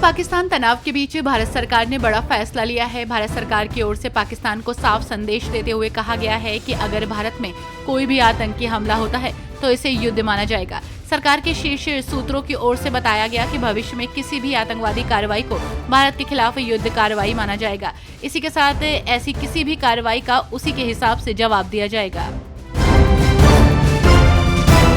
पाकिस्तान तनाव के बीच भारत सरकार ने बड़ा फैसला लिया है। भारत सरकार की ओर से पाकिस्तान को साफ संदेश देते हुए कहा गया है कि अगर भारत में कोई भी आतंकी हमला होता है तो इसे युद्ध माना जाएगा। सरकार के शीर्ष सूत्रों की ओर से बताया गया कि भविष्य में किसी भी आतंकवादी कार्रवाई को भारत के खिलाफ युद्ध कार्रवाई माना जाएगा। इसी के साथ ऐसी किसी भी कार्रवाई का उसी के हिसाब से जवाब दिया जाएगा।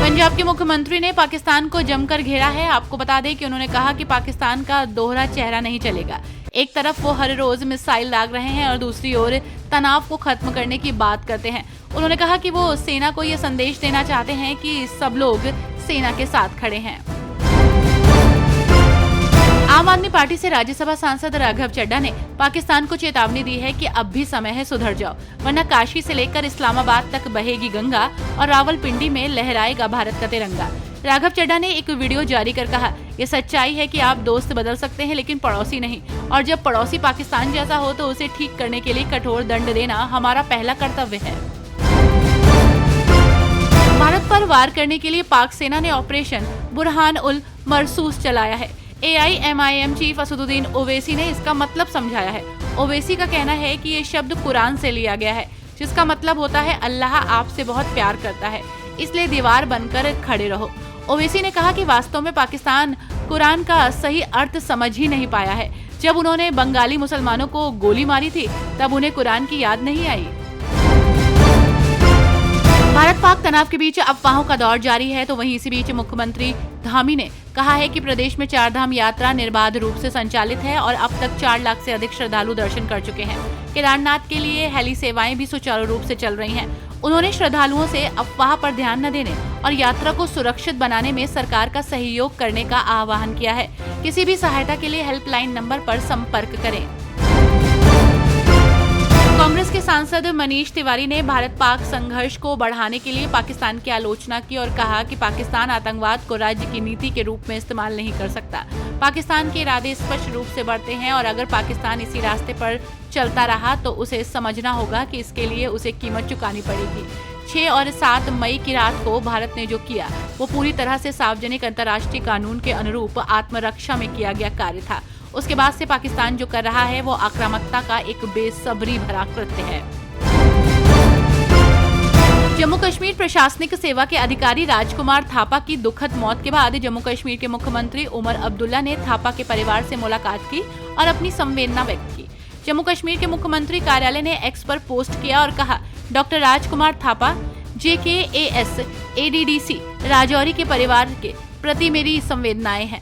पंजाब के मुख्यमंत्री ने पाकिस्तान को जमकर घेरा है। आपको बता दें कि उन्होंने कहा कि पाकिस्तान का दोहरा चेहरा नहीं चलेगा। एक तरफ वो हर रोज मिसाइल दाग रहे हैं और दूसरी ओर तनाव को खत्म करने की बात करते हैं। उन्होंने कहा कि वो सेना को ये संदेश देना चाहते हैं कि सब लोग सेना के साथ खड़े हैं। आम आदमी पार्टी से राज्यसभा सांसद राघव चड्ढा ने पाकिस्तान को चेतावनी दी है कि अब भी समय है, सुधर जाओ, वरना काशी से लेकर इस्लामाबाद तक बहेगी गंगा और रावलपिंडी में लहराएगा भारत का तिरंगा। राघव चड्ढा ने एक वीडियो जारी कर कहा, ये सच्चाई है कि आप दोस्त बदल सकते हैं लेकिन पड़ोसी नहीं, और जब पड़ोसी पाकिस्तान जैसा हो तो उसे ठीक करने के लिए कठोर दंड देना हमारा पहला कर्तव्य है। भारत पर वार करने के लिए पाक सेना ने ऑपरेशन बुरहान उल मरसूस चलाया है। AIMIM चीफ असदुद्दीन ओवैसी ने इसका मतलब समझाया है। ओवैसी का कहना है कि ये शब्द कुरान से लिया गया है, जिसका मतलब होता है अल्लाह आपसे बहुत प्यार करता है, इसलिए दीवार बनकर खड़े रहो। ओवैसी ने कहा कि वास्तव में पाकिस्तान कुरान का सही अर्थ समझ ही नहीं पाया है। जब उन्होंने बंगाली मुसलमानों को गोली मारी थी तब उन्हें कुरान की याद नहीं आई। भारत पाक तनाव के बीच अफवाहों का दौर जारी है, तो वहीं इसी बीच मुख्यमंत्री धामी ने कहा है कि प्रदेश में 4 धाम यात्रा निर्बाध रूप से संचालित है और अब तक 4 लाख से अधिक श्रद्धालु दर्शन कर चुके हैं। केदारनाथ के लिए हेली सेवाएं भी सुचारू रूप से चल रही हैं। उन्होंने श्रद्धालुओं से अफवाह पर ध्यान न देने और यात्रा को सुरक्षित बनाने में सरकार का सहयोग करने का आह्वान किया है। किसी भी सहायता के लिए हेल्पलाइन नंबर पर संपर्क करें। कांग्रेस के सांसद मनीष तिवारी ने भारत पाक संघर्ष को बढ़ाने के लिए पाकिस्तान की आलोचना की और कहा कि पाकिस्तान आतंकवाद को राज्य की नीति के रूप में इस्तेमाल नहीं कर सकता। पाकिस्तान के इरादे स्पष्ट रूप से बढ़ते हैं और अगर पाकिस्तान इसी रास्ते पर चलता रहा तो उसे समझना होगा कि इसके लिए उसे कीमत चुकानी पड़ेगी। 6 और 7 मई की रात को भारत ने जो किया वो पूरी तरह से सार्वजनिक अंतर्राष्ट्रीय कानून के अनुरूप आत्मरक्षा में किया गया कार्य था। उसके बाद से पाकिस्तान जो कर रहा है वो आक्रामकता का एक बेसब्री भरा कृत्य है। जम्मू कश्मीर प्रशासनिक सेवा के अधिकारी राजकुमार थापा की दुखद मौत के बाद जम्मू कश्मीर के मुख्यमंत्री उमर अब्दुल्ला ने थापा के परिवार से मुलाकात की और अपनी संवेदना व्यक्त की। जम्मू कश्मीर के मुख्यमंत्री कार्यालय ने एक्स पर पोस्ट किया और कहा, डॉक्टर राजकुमार थापा JKAS ADDC राजौरी के परिवार के प्रति मेरी संवेदनाएं हैं,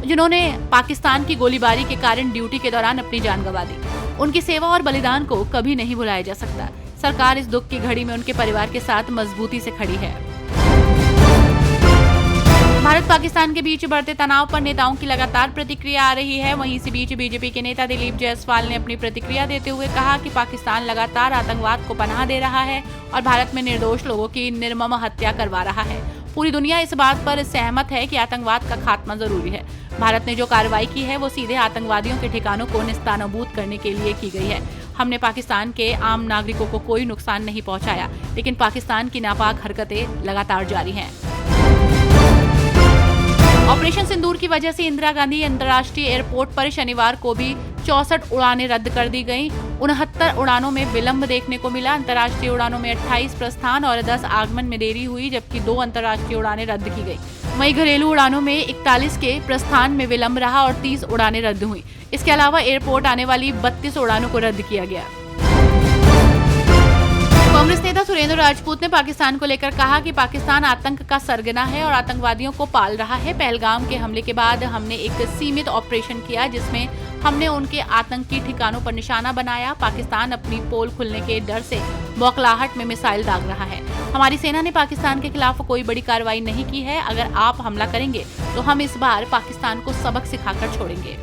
जिन्होंने पाकिस्तान की गोलीबारी के कारण ड्यूटी के दौरान अपनी जान गंवा दी। उनकी सेवा और बलिदान को कभी नहीं भुलाया जा सकता। सरकार इस दुख की घड़ी में उनके परिवार के साथ मजबूती से खड़ी है। भारत पाकिस्तान के बीच बढ़ते तनाव पर नेताओं की लगातार प्रतिक्रिया आ रही है। वहीं इसी बीच बीजेपी के नेता दिलीप जायसवाल ने अपनी प्रतिक्रिया देते हुए कहा कि पाकिस्तान लगातार आतंकवाद को पनाह दे रहा है और भारत में निर्दोष लोगों की निर्मम हत्या करवा रहा है। पूरी दुनिया इस बात पर सहमत है कि आतंकवाद का खात्मा जरूरी है। भारत ने जो कार्रवाई की है वो सीधे आतंकवादियों के ठिकानों को निस्तानाबूद करने के लिए की गई है। हमने पाकिस्तान के आम नागरिकों को कोई नुकसान नहीं पहुंचाया, लेकिन पाकिस्तान की नापाक हरकतें लगातार जारी हैं। ऑपरेशन सिंदूर की वजह से इंदिरा गांधी अंतर्राष्ट्रीय एयरपोर्ट पर शनिवार को भी 64 उड़ानें रद्द कर दी गईं। 69 उड़ानों में विलंब देखने को मिला। अंतर्राष्ट्रीय उड़ानों में 28 प्रस्थान और 10 आगमन में देरी हुई, जबकि 2 अंतर्राष्ट्रीय उड़ानें रद्द की गई। वहीं घरेलू उड़ानों में 41 के प्रस्थान में विलंब रहा और 30 उड़ानें रद्द हुई। इसके अलावा एयरपोर्ट आने वाली 32 उड़ानों को रद्द किया गया। कांग्रेस नेता सुरेंद्र राजपूत ने पाकिस्तान को लेकर कहा कि पाकिस्तान आतंक का सरगना है और आतंकवादियों को पाल रहा है। पहलगाम के हमले के बाद हमने एक सीमित ऑपरेशन किया जिसमें हमने उनके आतंकी ठिकानों पर निशाना बनाया। पाकिस्तान अपनी पोल खुलने के डर से बौखलाहट में मिसाइल दाग रहा है। हमारी सेना ने पाकिस्तान के खिलाफ कोई बड़ी कार्रवाई नहीं की है। अगर आप हमला करेंगे तो हम इस बार पाकिस्तान को सबक सिखाकर छोड़ेंगे।